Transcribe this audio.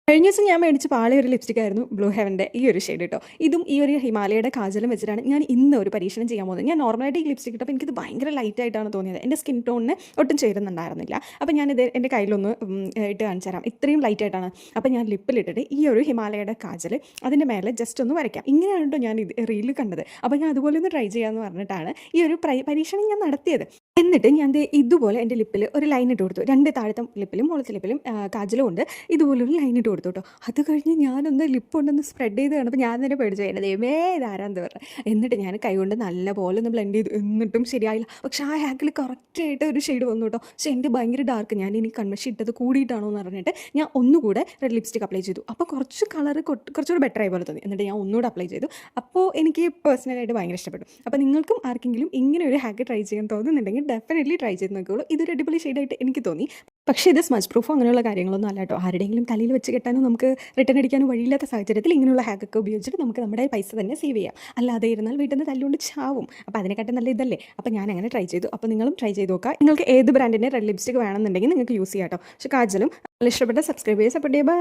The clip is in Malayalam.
കഴിഞ്ഞ ദിവസം ഞാൻ മേടിച്ച പാളിയ ഒരു ലിപ്സ്റ്റിക് ആയിരുന്നു ബ്ലൂ ഹെവൻ്റെ ഈ ഒരു ഷെയ്ഡ് കേട്ടോ. ഇതും ഈ ഒരു ഹിമാലയയുടെ കാജലും വെച്ചിട്ടാണ് ഞാൻ ഇന്ന് ഒരു പരീക്ഷണം ചെയ്യാൻ പോകുന്നത്. ഞാൻ നോർമലായിട്ട് ഈ ലിപ്സ്റ്റിക് ഇട്ടപ്പോൾ എനിക്കിത് ഭയങ്കര ലൈറ്റ് ആയിട്ടാണ് തോന്നിയത്. എൻ്റെ സ്കിൻ ടോണിന് ഒട്ടും ചേരുന്നുണ്ടായിരുന്നില്ല. അപ്പോൾ ഞാനിത് എൻ്റെ കയ്യിലൊന്ന് ഇട്ട് കാണിച്ചു തരാം. ഇത്രയും ലൈറ്റ് ആയിട്ടാണ്. അപ്പോൾ ഞാൻ ലിപ്പിലിട്ടിട്ട് ഈ ഒരു ഹിമാലയയുടെ കാജൽ അതിൻ്റെ മേലെ ജസ്റ്റ് ഒന്ന് വരയ്ക്കാം. ഇങ്ങനെയാണ് കേട്ടോ ഞാൻ ഇത് റീലിൽ കണ്ടത്. അപ്പോൾ ഞാൻ അതുപോലെ ഒന്ന് ട്രൈ ചെയ്യാമെന്ന് പറഞ്ഞിട്ടാണ് ഈ ഒരു പരീക്ഷണം ഞാൻ നടത്തിയത്. എന്നിട്ട് ഞാൻ ഇതുപോലെ എൻ്റെ ലിപ്പിൽ ഒരു ലൈൻ ഇട്ട് കൊടുത്തു. രണ്ട് താഴത്തെ ലിപ്പിലും മുകളത്തെ ലിപ്പിലും കാജലും ഉണ്ട്. ഇതുപോലൊരു ലൈൻ ഇട്ട് കൊടുത്തു കേട്ടോ. അത് കഴിഞ്ഞ് ഞാനൊന്ന് ലിപ്പ് കൊണ്ടൊന്ന് സ്പ്രെഡ് ചെയ്ത് കാണുമ്പോൾ ഞാൻ തന്നെ പേടിച്ചു എൻ്റെ ദൈവമേ ഇതാരാന്ന് പറഞ്ഞു. എന്നിട്ട് ഞാൻ കൈ കൊണ്ട് നല്ല പോലെ ഒന്ന് ബ്ലെൻഡ് ചെയ്തു. എന്നിട്ടും ശരിയായില്ല. പക്ഷേ ആ ഹാക്കിൽ കറക്റ്റായിട്ട് ഒരു ഷെയ്ഡ് വന്നു കേട്ടോ. പക്ഷേ എൻ്റെ ഭയങ്കര ഡാർക്ക്. ഞാൻ ഇനി കൺമഷി ഇട്ടത് കൂടിയിട്ടാണോ എന്ന് പറഞ്ഞിട്ട് ഞാൻ ഒന്നുകൂടെ റെഡ് ലിപ്സ്റ്റിക് അപ്ലൈ ചെയ്തു. അപ്പോൾ കുറച്ച് കളർ കുറച്ചുകൂടെ ബെറ്റർ ആയി പോലെ തോന്നി. എന്നിട്ട് ഞാൻ ഒന്നുകൂടെ അപ്ലൈ ചെയ്തു. അപ്പോൾ എനിക്ക് പേഴ്സണലായിട്ട് ഭയങ്കര ഇഷ്ടപ്പെട്ടു. അപ്പോൾ നിങ്ങൾക്കും ആർക്കെങ്കിലും ഇങ്ങനെ ഒരു ഹാക്ക് ട്രൈ ചെയ്യാൻ തോന്നുന്നുണ്ടെങ്കിൽ ഡെഫിനറ്റ്ലി ട്രൈ ചെയ്ത് നോക്കിയോളൂ. ഇതൊരു അടിപൊളി ഷെയ്ഡായിട്ട് എനിക്ക് തോന്നി. പക്ഷേ ഇത് സ്മച്ച് പ്രൂഫോ അങ്ങനെയുള്ള കാര്യങ്ങളൊന്നും അല്ല കേട്ടോ. ആരുടെയെങ്കിലും തലയിൽ വെച്ച് കെട്ടാനും നമുക്ക് റിട്ടേൺ അടിക്കാനും വഴിയില്ലാത്ത സാഹചര്യത്തിൽ ഇങ്ങനെയുള്ള ഹാക്കൊക്കെ ഉപയോഗിച്ചിട്ട് നമുക്ക് നമ്മുടെ പൈസ തന്നെ സേവ് ചെയ്യാം. അല്ലാതെ ഇരുന്നാൽ വീട്ടിൽ നിന്ന് തല്ലുകൊണ്ട് ചാവും. അപ്പോൾ അതിനെക്കാട്ടും നല്ല ഇതല്ലേ. അപ്പോൾ ഞാൻ അങ്ങനെ ട്രൈ ചെയ്തു. അപ്പോൾ നിങ്ങളും ട്രൈ ചെയ്ത് നോക്കുക. നിങ്ങൾക്ക് ഏത് ബ്രാൻഡിൻ്റെ റെഡ് ലിപ്സ്റ്റിക് വേണമെന്നുണ്ടെങ്കിൽ നിങ്ങൾക്ക് യൂസ് ചെയ്യാം കേട്ടോ. പക്ഷേ കാജലും ഇഷ്ടപ്പെട്ട സബ്സ്ക്രൈബ് ചെയ്യുക, സപ്പോർട്ട് ചെയ്യുക.